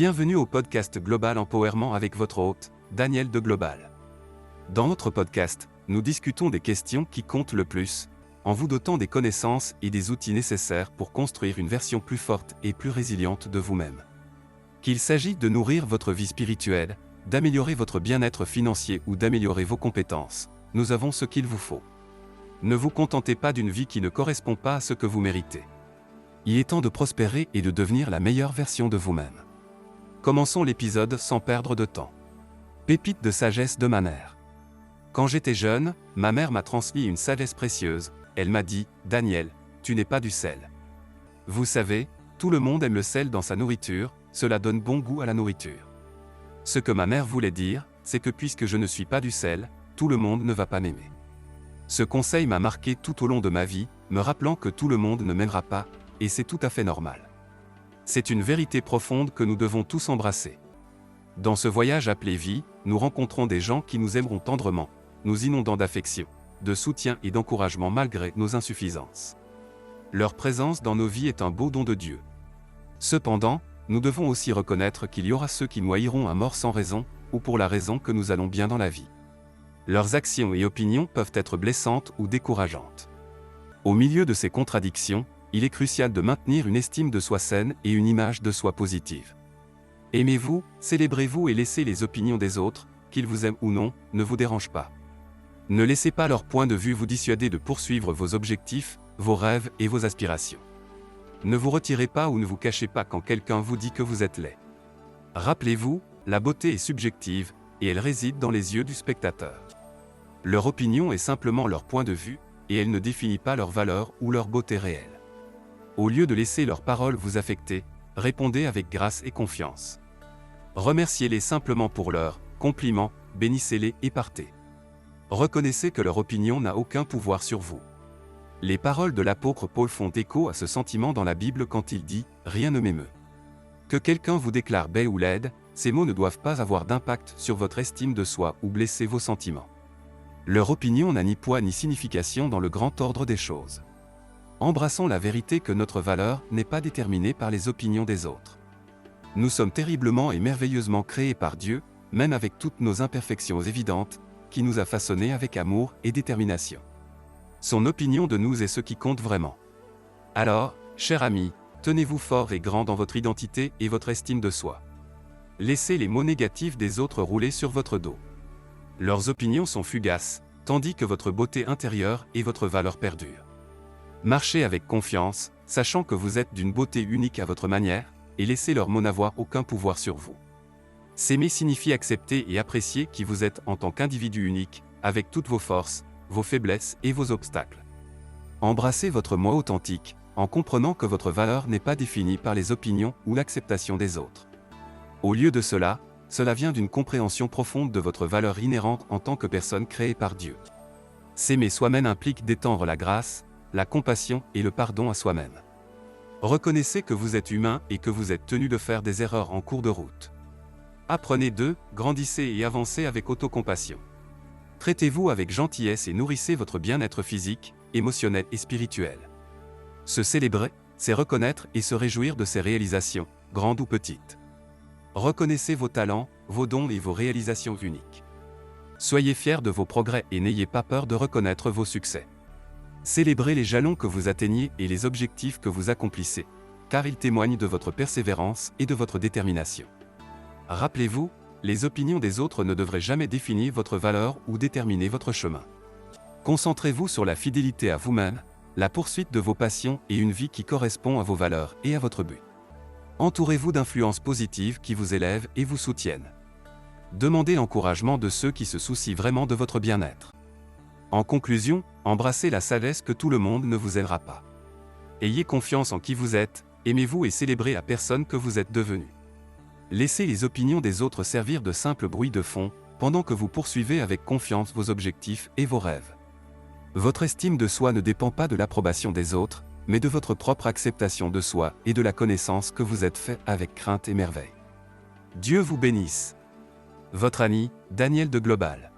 Bienvenue au podcast Global Empowerment avec votre hôte, Daniel de Global. Dans notre podcast, nous discutons des questions qui comptent le plus, en vous dotant des connaissances et des outils nécessaires pour construire une version plus forte et plus résiliente de vous-même. Qu'il s'agit de nourrir votre vie spirituelle, d'améliorer votre bien-être financier ou d'améliorer vos compétences, nous avons ce qu'il vous faut. Ne vous contentez pas d'une vie qui ne correspond pas à ce que vous méritez. Il est temps de prospérer et de devenir la meilleure version de vous-même. Commençons l'épisode sans perdre de temps. Pépite de sagesse de ma mère. Quand j'étais jeune, ma mère m'a transmis une sagesse précieuse. Elle m'a dit « Daniel, tu n'es pas du sel. » Vous savez, tout le monde aime le sel dans sa nourriture, cela donne bon goût à la nourriture. Ce que ma mère voulait dire, c'est que puisque je ne suis pas du sel, tout le monde ne va pas m'aimer. Ce conseil m'a marqué tout au long de ma vie, me rappelant que tout le monde ne m'aimera pas, et c'est tout à fait normal. C'est une vérité profonde que nous devons tous embrasser. Dans ce voyage appelé vie, nous rencontrons des gens qui nous aimeront tendrement, nous inondant d'affection, de soutien et d'encouragement malgré nos insuffisances. Leur présence dans nos vies est un beau don de Dieu. Cependant, nous devons aussi reconnaître qu'il y aura ceux qui nous haïront à mort sans raison, ou pour la raison que nous allons bien dans la vie. Leurs actions et opinions peuvent être blessantes ou décourageantes. Au milieu de ces contradictions, il est crucial de maintenir une estime de soi saine et une image de soi positive. Aimez-vous, célébrez-vous et laissez les opinions des autres, qu'ils vous aiment ou non, ne vous dérangent pas. Ne laissez pas leur point de vue vous dissuader de poursuivre vos objectifs, vos rêves et vos aspirations. Ne vous retirez pas ou ne vous cachez pas quand quelqu'un vous dit que vous êtes laid. Rappelez-vous, la beauté est subjective, et elle réside dans les yeux du spectateur. Leur opinion est simplement leur point de vue, et elle ne définit pas leur valeur ou leur beauté réelle. Au lieu de laisser leurs paroles vous affecter, répondez avec grâce et confiance. Remerciez-les simplement pour leurs compliments, bénissez-les et partez. Reconnaissez que leur opinion n'a aucun pouvoir sur vous. Les paroles de l'apôtre Paul font écho à ce sentiment dans la Bible quand il dit « Rien ne m'émeut ». Que quelqu'un vous déclare belle ou laide, ces mots ne doivent pas avoir d'impact sur votre estime de soi ou blesser vos sentiments. Leur opinion n'a ni poids ni signification dans le grand ordre des choses. Embrassons la vérité que notre valeur n'est pas déterminée par les opinions des autres. Nous sommes terriblement et merveilleusement créés par Dieu, même avec toutes nos imperfections évidentes, qui nous a façonnés avec amour et détermination. Son opinion de nous est ce qui compte vraiment. Alors, chers amis, tenez-vous fort et grand dans votre identité et votre estime de soi. Laissez les mots négatifs des autres rouler sur votre dos. Leurs opinions sont fugaces, tandis que votre beauté intérieure et votre valeur perdurent. Marchez avec confiance, sachant que vous êtes d'une beauté unique à votre manière, et laissez leurs mots n'avoir aucun pouvoir sur vous. S'aimer signifie accepter et apprécier qui vous êtes en tant qu'individu unique, avec toutes vos forces, vos faiblesses et vos obstacles. Embrassez votre moi authentique, en comprenant que votre valeur n'est pas définie par les opinions ou l'acceptation des autres. Au lieu de cela, cela vient d'une compréhension profonde de votre valeur inhérente en tant que personne créée par Dieu. S'aimer soi-même implique d'étendre la grâce, la compassion et le pardon à soi-même. Reconnaissez que vous êtes humain et que vous êtes tenu de faire des erreurs en cours de route. Apprenez d'eux, grandissez et avancez avec autocompassion. Traitez-vous avec gentillesse et nourrissez votre bien-être physique, émotionnel et spirituel. Se célébrer, c'est reconnaître et se réjouir de ses réalisations, grandes ou petites. Reconnaissez vos talents, vos dons et vos réalisations uniques. Soyez fiers de vos progrès et n'ayez pas peur de reconnaître vos succès. Célébrez les jalons que vous atteignez et les objectifs que vous accomplissez, car ils témoignent de votre persévérance et de votre détermination. Rappelez-vous, les opinions des autres ne devraient jamais définir votre valeur ou déterminer votre chemin. Concentrez-vous sur la fidélité à vous-même, la poursuite de vos passions et une vie qui correspond à vos valeurs et à votre but. Entourez-vous d'influences positives qui vous élèvent et vous soutiennent. Demandez l'encouragement de ceux qui se soucient vraiment de votre bien-être. En conclusion, embrassez la sagesse que tout le monde ne vous aidera pas. Ayez confiance en qui vous êtes, aimez-vous et célébrez la personne que vous êtes devenue. Laissez les opinions des autres servir de simple bruit de fond, pendant que vous poursuivez avec confiance vos objectifs et vos rêves. Votre estime de soi ne dépend pas de l'approbation des autres, mais de votre propre acceptation de soi et de la connaissance que vous êtes fait avec crainte et merveille. Dieu vous bénisse. Votre ami, Daniel de Global.